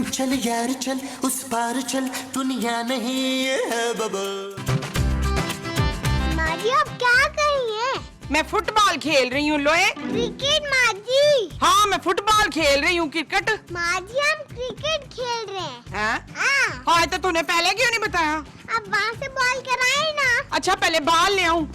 चल यार चल, उस पार चल, दुनिया नहीं है बाबा। माजी आप क्या कर रही हैं? मैं फुटबॉल खेल रही हूँ लोए। क्रिकेट माजी? हाँ मैं फुटबॉल खेल रही हूँ। क्रिकेट? माजी हम क्रिकेट खेल रहे हैं। हाँ? हाँ तो तूने पहले क्यों नहीं बताया? अब वहाँ से बॉल कराए ना। अच्छा पहले बॉल ले आऊं।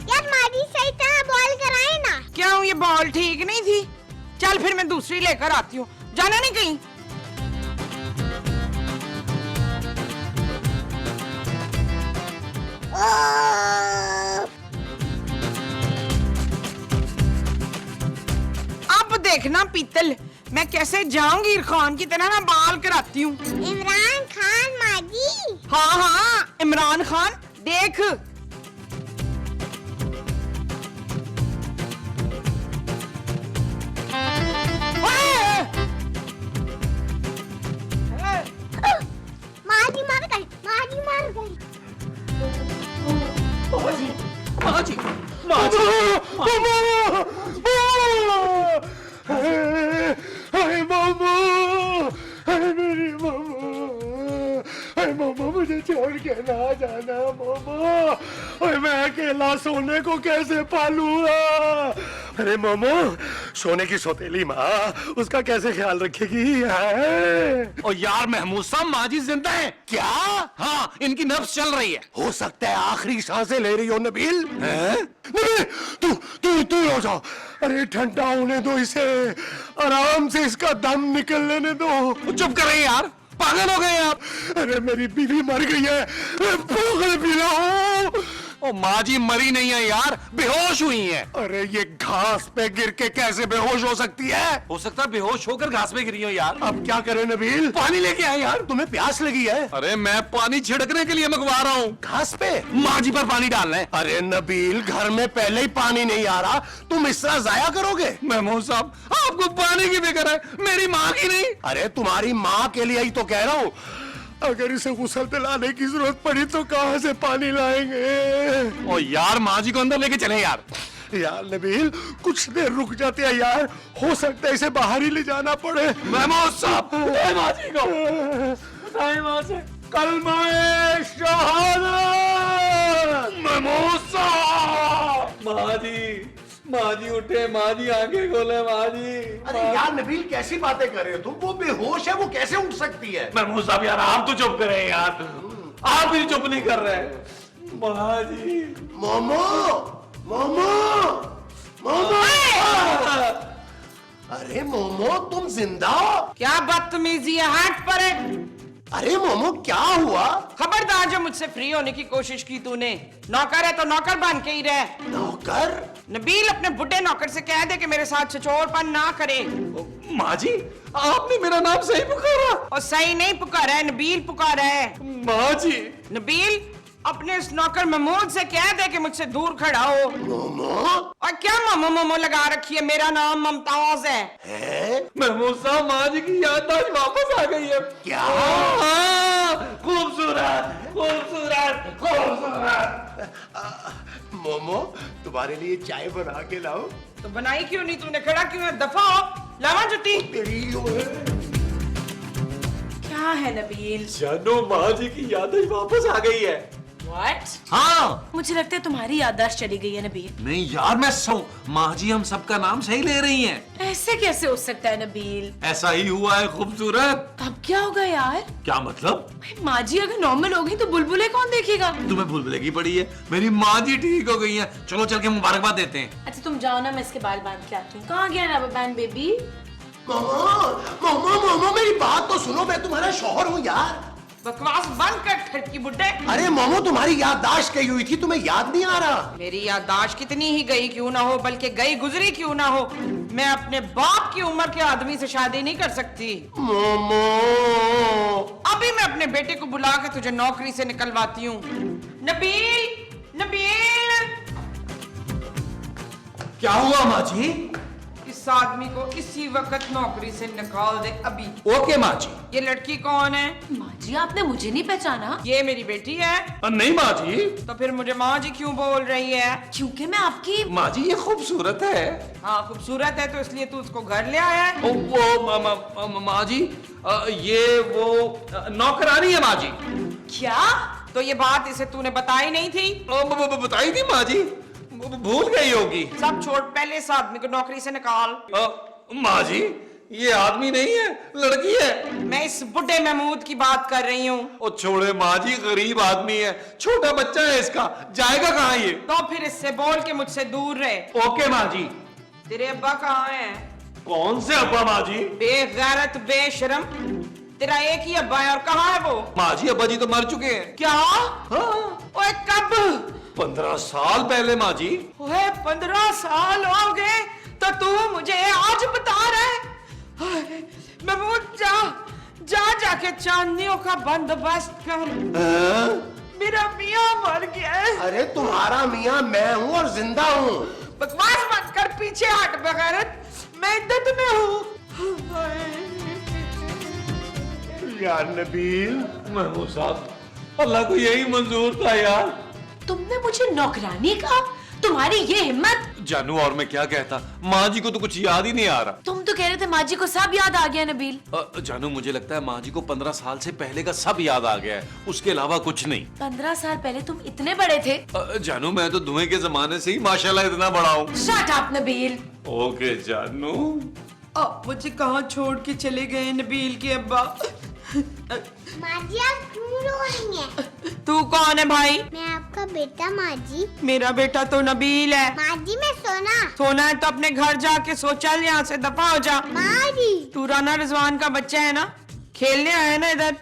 यार माजी सही तरह बॉल कराए ना। क्यों ये बॉल ठीक नहीं थी? चल फिर मैं दूसरी लेकर आती हूँ। जाना नहीं कहीं? अब देखना पीतल, मैं कैसे जहांगीर खान की तरह ना बॉल कराती हूँ। इमरान खान माजी? हाँ हाँ इमरान खान, देख। माजी मार गई, माजी मार गई। माजी, माजी, माजी, हाय मामा, हाय मेरी मामा, हाय मामा मुझे छोड़ के ना जाना मामा, और मैं अकेला सोने को कैसे पालूंगा? अरे मामा, सोने की सौतेली माँ उसका कैसे ख्याल रखेगी? और यार महमूद साहब माजी जिंदा है क्या? हाँ इनकी नब्ज चल रही है। हो सकता है आखिरी सांसें ले रही हो नबील। नबील तू तू तू हो जाओ। अरे ठंडा होने दो इसे, आराम से इसका दम निकल लेने दो। चुप करें यार, पागल हो गए आप। अरे मेरी बीवी मर गई है, पागल भी ना हो। ओ माजी मरी नहीं है यार, बेहोश हुई है। अरे ये घास पे गिर के कैसे बेहोश हो सकती है? हो सकता है बेहोश होकर घास पे गिरी हो यार। अब क्या करें नबील? पानी लेके आए यार। तुम्हें प्यास लगी है? अरे मैं पानी छिड़कने के लिए मंगवा रहा हूँ। घास पे? माजी पर पानी डालना है। अरे नबील घर में पहले ही पानी नहीं आ रहा, तुम इस तरह जाया करोगे? महमूद साहब आपको पानी की फिक्र है, मेरी माँ की नहीं। अरे तुम्हारी माँ के लिए ही तो कह रहा हूँ। अगर इसे गुस्ल दिलाने की जरूरत पड़ी तो कहाँ से पानी लाएंगे? ओ यार माजी को अंदर लेके चले यार। यार नबील कुछ देर रुक जाते हैं यार, हो सकता है इसे बाहर ही ले जाना पड़े। महमूद साहब माजी को कलमाए शहादत। महमूद साहब। माजी उठे, माजी आंखें खोले, माजी। अरे यार नबील कैसी बातें कर रहे हो तुम? वो बेहोश है, वो कैसे उठ सकती है? महमूद साहब यार आप तो चुप करें यार, आप भी चुप नहीं कर रहे। माजी मोमो, मोमो, मोमो। अरे मोमो तुम जिंदा हो? क्या बदतमीजी है, हट पर है। अरे मोमो क्या हुआ? खबरदार जो मुझसे फ्री होने की कोशिश की तूने। नौकर है तो नौकर बन के ही रह। नौकर? नबील अपने बुढ़े नौकर से कह दे कि मेरे साथ छछोरपन ना करे। माजी आपने मेरा नाम सही पुकारा। और सही नहीं पुकारा है, नबील पुकारा है। माजी नबील अपने इस नौकर महमूद से कह दे कि मुझसे दूर खड़ा हो। मोमो? और क्या मोमो मोमो लगा रखी है? मेरा नाम मुमताज है। महमूद साहब माजी की याददाश्त वापस आ गई है। क्या? खूबसूरत खूबसूरत खूबसूरत। मोमो तुम्हारे लिए चाय बना के लाओ। तो बनाई क्यों नहीं तूने? खड़ा क्यों है? दफा हो, लावा जुत्ती। क्या है नबील? जानो माजी की याददाश्त वापस आ गई है। What? हाँ मुझे लगता है तुम्हारी याददाश्त चली गई है नबील। नहीं यार मैं माजी हम सबका नाम सही ले रही हैं। ऐसे कैसे हो सकता है नबील? ऐसा ही हुआ है खूबसूरत। अब क्या होगा यार? क्या मतलब? भाई माजी अगर नॉर्मल हो गई तो बुलबुले कौन देखेगा? तुम्हें भूल भुलैया पड़ी है, मेरी माजी ठीक हो गई है। चलो चल के मुबारकबाद देते हैं। अच्छा तुम जाओ ना, मैं इसके बाल बांध के आती हूँ। कहाँ गया rubber band baby? Momo, momo, momo मेरी बात तो सुनो, मैं तुम्हारा शौहर हूँ यार। बकवास बंद कर ठटकी बुड्ढे। अरे मोमो तुम्हारी याददाश्त गई हुई थी, तुम्हें याद नहीं आ रहा? मेरी याददाश्त कितनी ही गई क्यों ना हो, बल्कि गई गुजरी क्यों ना हो, मैं अपने बाप की उम्र के आदमी से शादी नहीं कर सकती। मोमो अभी मैं अपने बेटे को बुला के तुझे नौकरी से निकलवाती हूँ। नबील, नबील। क्या हुआ माजी? इस इस आदमी को इसी वक्त नौकरी से निकाल दे अभी। ओके माँ जी। ये लड़की कौन है? माँ जी आपने मुझे नहीं पहचाना? ये मेरी बेटी है। नहीं माँ जी। तो फिर मुझे माँ जी क्यों बोल रही है? क्योंकि मैं आपकी माँ जी ये खूबसूरत है। हाँ खूबसूरत है तो इसलिए तू उसको घर ले आया है। वो माँ जी ये वो नौकरानी है माँ जी। क्या? तो ये बात इसे तूने बताई नहीं थी? बताई थी माँ जी, भूल गई होगी। सब छोड़, पहले इस आदमी को नौकरी से निकाल। माँ जी ये आदमी नहीं है, लड़की है। मैं इस बुढ़े महमूद की बात कर रही हूँ। ओ छोड़े माँ जी, गरीब आदमी है, छोटा बच्चा है इसका, जाएगा कहाँ ये? तो फिर इससे बोल के मुझसे दूर रहे। ओके माँ जी। तेरे अब्बा कहाँ हैं? कौन से अब्बा माँ जी? बेगैरत बेशरम, तेरा एक ही अब्बा है और कहाँ है वो? माँ जी अब्बा जी तो मर चुके हैं। क्या? हाँ। ओए कब? 15 साल पहले माँ जी। ओए 15 साल हो गए तो तू मुझे आज बता रहा है? महमूद जाके चांदनियों का बंदोबस्त कर। मेरा मियाँ मर गया है। अरे तुम्हारा मियाँ मैं हूँ और जिंदा हूँ। बकवास मत कर, पीछे हट बेगैरत, मैं इद्दत में हूँ। यार नबील, महमूद साहब, अल्लाह को यही मंजूर था यार। तुमने मुझे नौकरानी कहा? तुम्हारी ये हिम्मत? जानू और मैं क्या कहता, माँ जी को तो कुछ याद ही नहीं आ रहा। तुम तो कह रहे थे माँ जी को सब याद आ गया नबील। जानू मुझे लगता है माँ जी को 15 साल से पहले का सब याद आ गया है, उसके अलावा कुछ नहीं। 15 साल पहले तुम इतने बड़े थे? जानू मैं तो धुएं के जमाने से ही माशाल्लाह इतना बड़ा हूँ। Shut up Nabeel. ओके जानू। मुझे कहाँ छोड़ के चले गए नबील के अब्बा? माँ जी आप क्यों रो रही हैं? तू कौन है भाई? मैं आपका बेटा माँ जी। मेरा बेटा तो नबील है। माँ जी मैं सोना। सोना है तो अपने घर जाके सो, चल यहाँ से दफा हो जा। माँ जी तू राना रिजवान का बच्चा है ना, खेलने आया ना इधर,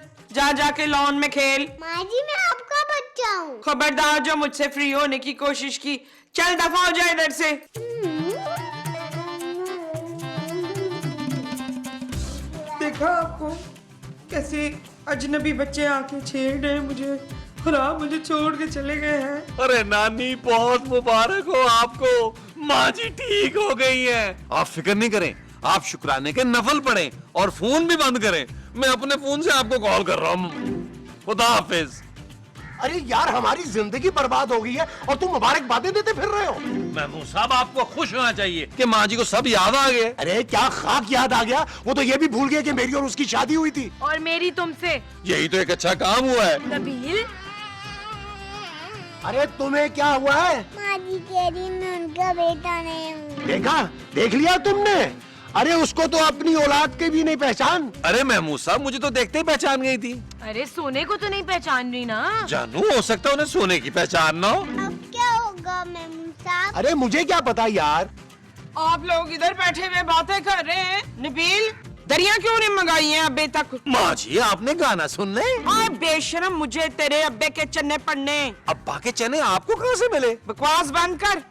जाके लॉन में खेल। माँ जी मैं आपका बच्चा हूँ। खबरदार जो मुझसे फ्री होने की कोशिश की, चल दफा हो जा इधर से। देखा आपको कैसे अजनबी बच्चे आके छेड़ रहे हैं मुझे, और आप मुझे छोड़ के चले गए हैं। अरे नानी बहुत मुबारक हो आपको, माँ जी ठीक हो गई है। आप फिक्र नहीं करें, आप शुक्राने के नफल पढ़ें और फोन भी बंद करें। मैं अपने फोन से आपको कॉल कर रहा हूँ। खुदा हाफिज। अरे यार हमारी जिंदगी बर्बाद हो गई है और तुम मुबारकबादें देते फिर रहे हो। महमूद साहब आपको खुश होना चाहिए कि माँ जी को सब याद आ गए। अरे क्या खाक याद आ गया, वो तो ये भी भूल गए कि मेरी और उसकी शादी हुई थी। और मेरी तुमसे। यही तो एक अच्छा काम हुआ है। नबील अरे तुम्हें क्या हुआ है? माँ जी कह रही मैं उनका बेटा नहीं हूँ। देखा, देख लिया तुमने? अरे उसको तो अपनी औलाद के भी नहीं पहचान। अरे महमूद साहब मुझे तो देखते ही पहचान गई थी। अरे सोने को तो नहीं पहचान रही ना? जानू हो सकता है उन्हें सोने की पहचान ना हो। अब क्या होगा मेमू साहब? अरे मुझे क्या पता यार। आप लोग इधर बैठे हुए बातें कर रहे हैं। नबील दरिया क्यों नहीं मंगाई हैं अबे तक? माँ जी आपने गाना सुनने? आए बेशरम, मुझे तेरे अब्बे के चने पढ़ने। अब्बा के चने आपको कहाँ से मिले? बकवास बंद कर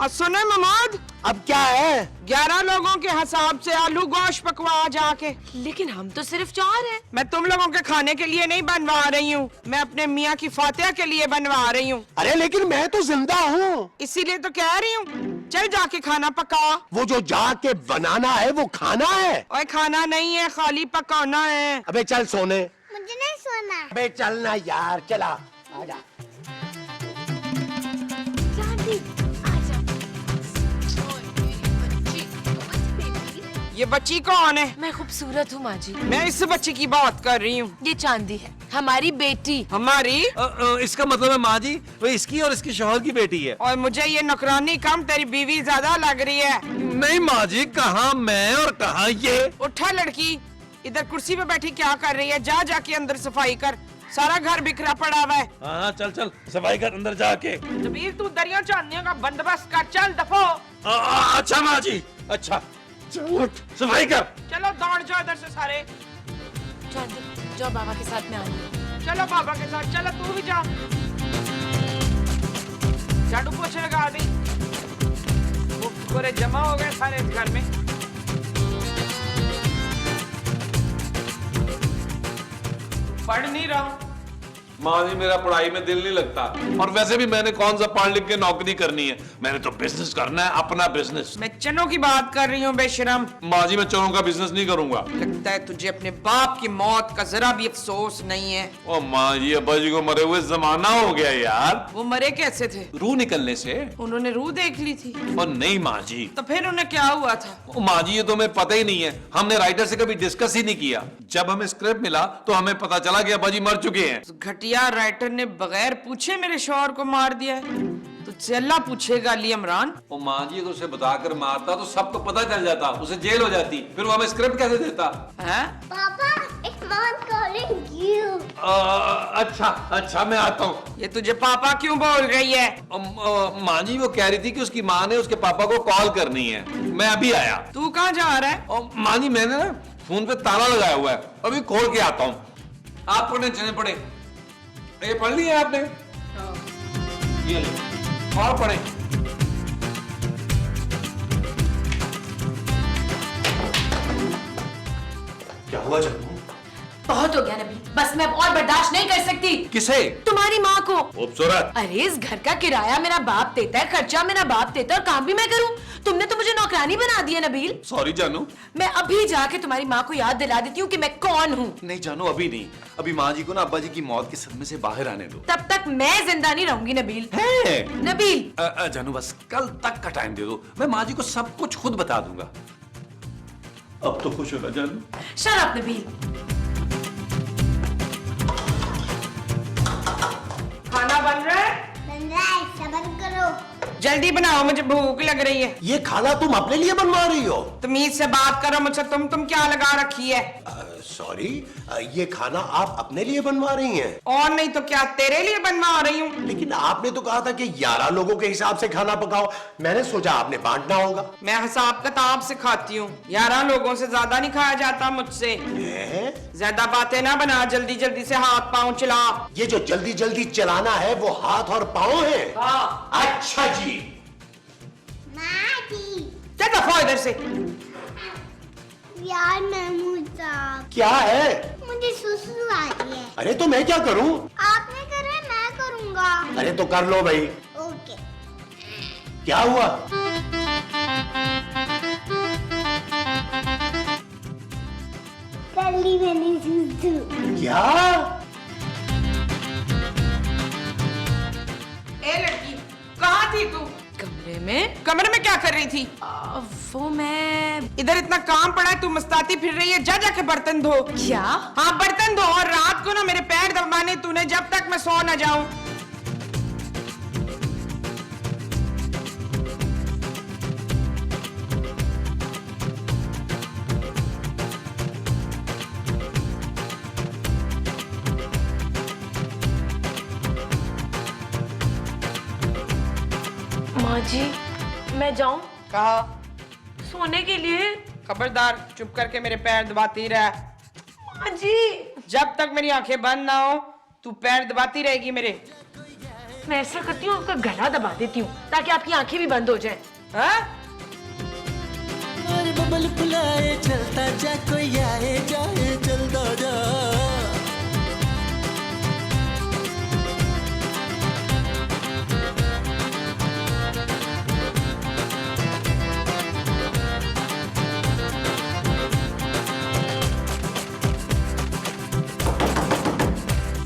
और सुने महमूद, अब क्या है? 11 लोगों के हिसाब से आलू गोश्त पकवा जाके। लेकिन हम तो सिर्फ 4 हैं। मैं तुम लोगों के खाने के लिए नहीं बनवा रही हूँ, मैं अपने मियाँ की फातिहा के लिए बनवा रही हूँ। अरे लेकिन मैं तो जिंदा हूँ। इसीलिए तो कह रही हूँ, चल जाके खाना पका। वो जो जाके बनाना है वो खाना है। और खाना नहीं है, खाली पकाना है। अबे चल सोने। मुझे नहीं सोना। अबे चलना यार, चला आजा। ये बच्ची कौन है? मैं खूबसूरत हूँ माँ जी। मैं इस बच्ची की बात कर रही हूँ। ये चांदी है, हमारी बेटी। हमारी? इसका मतलब है माँ जी वो इसकी और इसके शौहर की बेटी है। और मुझे ये नौकरानी कम, तेरी बीवी ज्यादा लग रही है। नहीं माँ जी, कहाँ मैं और कहाँ ये। उठा लड़की, इधर कुर्सी पे बैठी क्या कर रही है? जाके अंदर सफाई कर, सारा घर बिखरा पड़ा हुआ है। हाँ चल चल सफाई कर अंदर जाके। जबीर तू दरिया चांदनियों का बंदोबस्त कर, चल दफो। अच्छा माँ जी, अच्छा चल सफाई कर। चलो दौड़ जाओ इधर से सारे। चांदी जाओ बाबा के साथ में आ रही। चलो बाबा के साथ, चलो तू भी जा। झाड़ू पोछे लगा दी, वो पूरे जमा हो गए सारे इस घर में। पढ़ नहीं रहा, माँ जी मेरा पढ़ाई में दिल नहीं लगता, और वैसे भी मैंने कौन सा पढ़ लिख के नौकरी करनी है, मैंने तो बिजनेस करना है, अपना बिजनेस। मैं चनों की बात कर रही हूँ बेशरम। माँ जी मैं चनों का बिजनेस नहीं करूंगा। लगता है तुझे अपने बाप की मौत का जरा भी अफसोस नहीं है। ओ माँ जी अब्बा जी को मरे हुए जमाना हो गया यार। वो मरे कैसे थे? रूह निकलने से। उन्होंने रूह देख ली थी? और नहीं माँ जी। तो फिर उन्हें क्या हुआ था? ओ माँ जी ये तो हमें पता ही नहीं है, हमने राइटर से कभी डिस्कस ही नहीं किया। जब हमें स्क्रिप्ट मिला तो हमें पता चला कि अब्बा जी मर चुके हैं। उस घटिया राइटर ने बगैर पूछे मेरे शौहर को मार दिया है। तुझसे अल्लाह पूछेगा अली इमरान। ओ माँ जी अगर उसे बताकर मारता तो सबको पता चल जाता, उसे जेल हो जाती, फिर वो हमें स्क्रिप्ट कैसे देता? हैं? पापा, it's mom calling you. अच्छा मैं आता हूँ। ये तुझे पापा क्यों बोल रही है? माँ जी वो कह रही थी कि उसकी माँ ने उसके पापा को कॉल करनी है, मैं अभी आया। तू कहाँ जा रहा है? माँ जी मैंने ना फोन पे ताला लगाया हुआ है, अभी खोल के आता हूँ। आप पढ़ने चले पढ़े, ये पढ़ लिया आपने? ये ले और पढ़े। क्या हुआ जन्नू? बहुत हो गया नबील, बस मैं अब और बर्दाश्त नहीं कर सकती। किसे? तुम्हारी माँ को। खूबसूरत। अरे इस घर का किराया मेरा बाप देता है, खर्चा मेरा बाप देता है, और काम भी मैं करूँ। तुमने तो मुझे नौकरानी बना दिया नबील। सॉरी जानू। मैं अभी जाके तुम्हारी माँ को याद दिला देती हूँ कि मैं कौन हूँ। नहीं जानू अभी नहीं, अभी माँ जी को ना अब्बा जी की मौत के सदमे से बाहर आने दो। तब तक मैं जिंदा नहीं रहूंगी नबील। है नबील जानू बस कल तक का टाइम दे दो, मैं माँ जी को सब कुछ खुद बता दूंगा। अब तो खुश हो ना जानू। Shut up Nabeel. खाना बन रहा है? बन रहा है, सब्र करो। जल्दी बनाओ, मुझे भूख लग रही है। ये खाना तुम अपने लिए बनवा रही हो? तमीज से बात करो मुझसे। तुम क्या लगा रखी है? सॉरी, ये खाना आप अपने लिए बनवा रही हैं? और नहीं तो क्या, तेरे लिए बनवा रही हूँ। लेकिन आपने तो कहा था कि 11 लोगों के हिसाब से खाना पकाओ, मैंने सोचा आपने बांटना होगा। मैं हिसाब किताब से खाती हूँ, 11 लोगों से ज्यादा नहीं खाया जाता मुझसे। ज्यादा बातें ना बना, जल्दी जल्दी से हाथ पाँव चला। ये जो जल्दी जल्दी चलाना है वो हाथ और पाँव है? हाँ। अच्छा जी। माँ जी। क्या दफा इधर से। यार महमूद साहब, क्या है? मुझे सुसु आ रही है। अरे तो मैं क्या करूं? आपने करा, मैं करूंगा। अरे तो कर लो भाई। ओके। क्या हुआ? कर ली मैंने सुसु। क्या? ए लड़की, कहाँ थी तू? कमरे में। कमरे में क्या कर रही थी? वो मैं। इधर इतना काम पड़ा है, तू मस्ताती फिर रही है। जा जाके बर्तन धो। क्या? हाँ बर्तन धो, और रात को ना मेरे पैर दबाने तूने, जब तक मैं सो न जाऊं। माँ जी मैं जाऊं कहा? सोने के लिए? खबरदार, चुप करके मेरे पैर दबाती रह। माँ जी जब तक मेरी आंखें बंद ना हो तू पैर दबाती रहेगी मेरे। मैं ऐसा करती हूँ, आपका गला दबा देती हूँ ताकि आपकी आंखें भी बंद हो जाएं। हाँ? और बबल फुलाए चलता जा, कोई आए जाए चलता जा।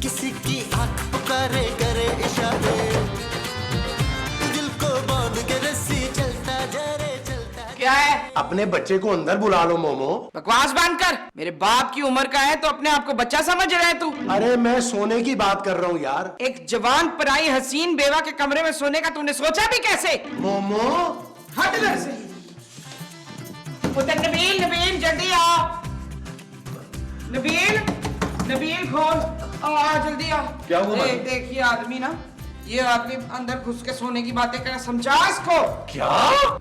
किसी की आंख पुकारे करे इशारे, दिल को बांध के रस्सी चलता जा रे चलता जा। क्या है? अपने बच्चे को अंदर बुला लो मोमो। बकवास बंद कर। मेरे बाप की उम्र का है तो अपने आप को बच्चा समझ रहा है तू? अरे मैं सोने की बात कर रहा हूँ यार। एक जवान पराई हसीन बेवा के कमरे में सोने का तूने सोचा भी कैसे? मोमो हट इधर से। उधर नबील, नबील जल्दी आ। नबील, नबील खोल। आ जल्दी आ। क्या हुआ? देख ये आदमी ना, ये आदमी अंदर घुस के सोने की बातें करे, समझा इसको। क्या?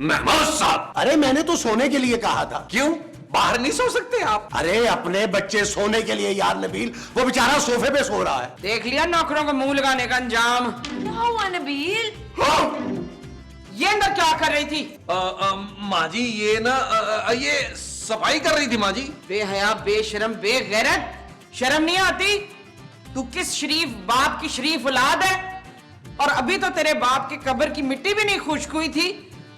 महमूद साहब। अरे मैंने तो सोने के लिए कहा था। क्यों बाहर नहीं सो सकते आप? अरे अपने बच्चे सोने के लिए यार नबील, वो बेचारा सोफे पे सो रहा है। देख लिया नौकरों को मुंह लगाने का अंजाम। क्या हुआ नबील? ये अंदर क्या कर रही थी? माँ जी ये ना ये सफाई कर रही थी माँ जी। बेहया, बेशरम, बेगैरत, शर्म नहीं आती? तू किस शरीफ बाप की शरीफ औलाद है? और अभी तो तेरे बाप की कब्र की मिट्टी भी नहीं खुश्क हुई थी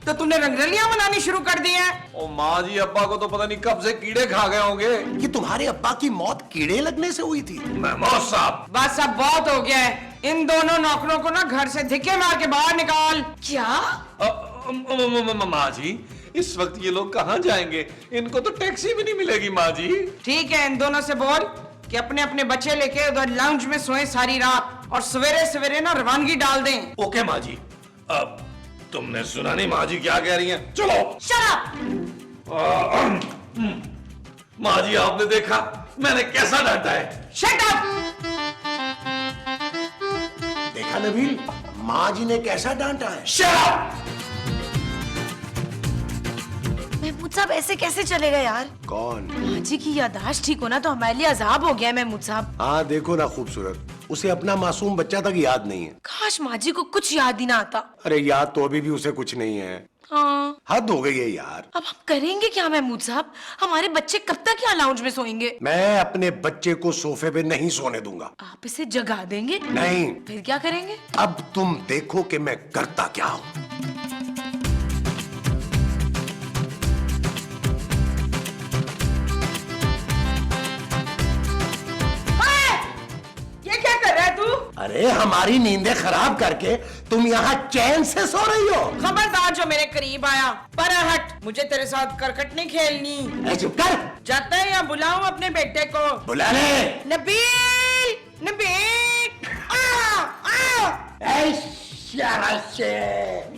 तो तूने रंगरलियां बनानी शुरू कर दी हैं। ओ माँ जी, अब्बा को तो पता नहीं कब से कीड़े खा गए होंगे। कि तुम्हारे अब्बा की मौत कीड़े लगने से हुई थी? महमूद साहब, बस अब बहुत हो गया है। इन दोनों नौकरों को ना घर से धिक्के मार के बाहर निकाल। क्या? माँ जी, इस वक्त ये लोग कहाँ जाएंगे? इनको तो टैक्सी भी नहीं मिलेगी माँ जी। ठीक है, इन दोनों से बोल कि अपने अपने बच्चे लेके उधर लाउंज में सोए सारी रात और सवेरे सवेरे ना रवानगी डाल दें। ओके माँ जी। अब तुमने सुना नहीं माँ जी क्या कह रही हैं? चलो। Shut up! माँ जी, आपने देखा मैंने कैसा डांटा है? Shut up! देखा नबील, माँ जी ने कैसा डांटा है? Shut up! महमूद साहब ऐसे कैसे चलेगा यार? कौन? माँ जी की याददाश्त ठीक होना तो हमारे लिए अजाब हो गया महमूद साहब। हाँ देखो ना खूबसूरत, उसे अपना मासूम बच्चा तक याद नहीं है। काश माँ जी को कुछ याद ही ना आता। अरे याद तो अभी भी उसे कुछ नहीं है। हाँ, हद हो गई है यार। अब हम करेंगे क्या महमूद साहब? हमारे बच्चे कब तक यहाँ लाउंज में सोएंगे? मैं अपने बच्चे को सोफे पे नहीं सोने दूंगा। आप इसे जगा देंगे? नहीं। फिर क्या करेंगे? अब तुम देखो कि मैं करता क्या हूँ। ये क्या कर रहा है तू? अरे हमारी नींदें खराब करके तुम यहाँ चैन से सो रही हो? खबरदार जो मेरे करीब आया, पर हट, मुझे तेरे साथ करकट नहीं खेलनी। ए, चुप कर। जाता है या बुलाऊं अपने बेटे को? बुला ले। नबील, नबील, आ, आ।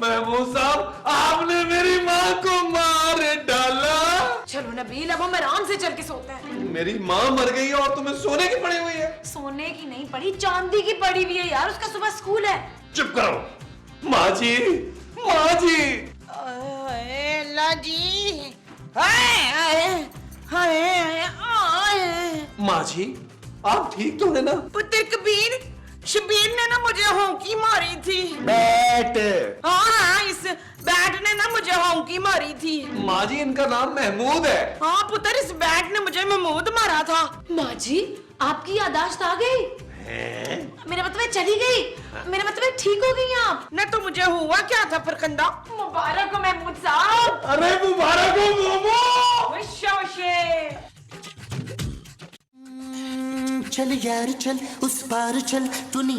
महमूद साहब, आपने मेरी माँ को मार डाला। चलो नबील, अब हम आराम से चल के सोते हैं। मेरी माँ मर गई है और तुम्हें सोने की पड़ी हुई है। सोने की नहीं पड़ी, चांदी की पड़ी हुई है यार, उसका सुबह स्कूल है। चुप करो। माँ जी, माँ जी। अल्लाह जी, हाय हाय हाय हाय। माँ जी, आप ठीक तो है ना? पुत्र कबीर, शबीर ने ना मुझे हॉकी मारी थी। बैठ। हाँ, इस बैट ने ना मुझे हॉकी मारी थी। माँ जी, इनका नाम महमूद है। हाँ पुत्र, इस बैट ने मुझे महमूद मारा था। माँ जी, आपकी याददाश्त आ गई? मेरा मतलब है चली गई, मेरा मतलब है ठीक हो गई आप? न तो मुझे हुआ क्या था फरकंदा। मुबारक हो महमूद साहब। अरे मुबारक हो मोमो। विश्व चल यार चल उस पार चल दुनिया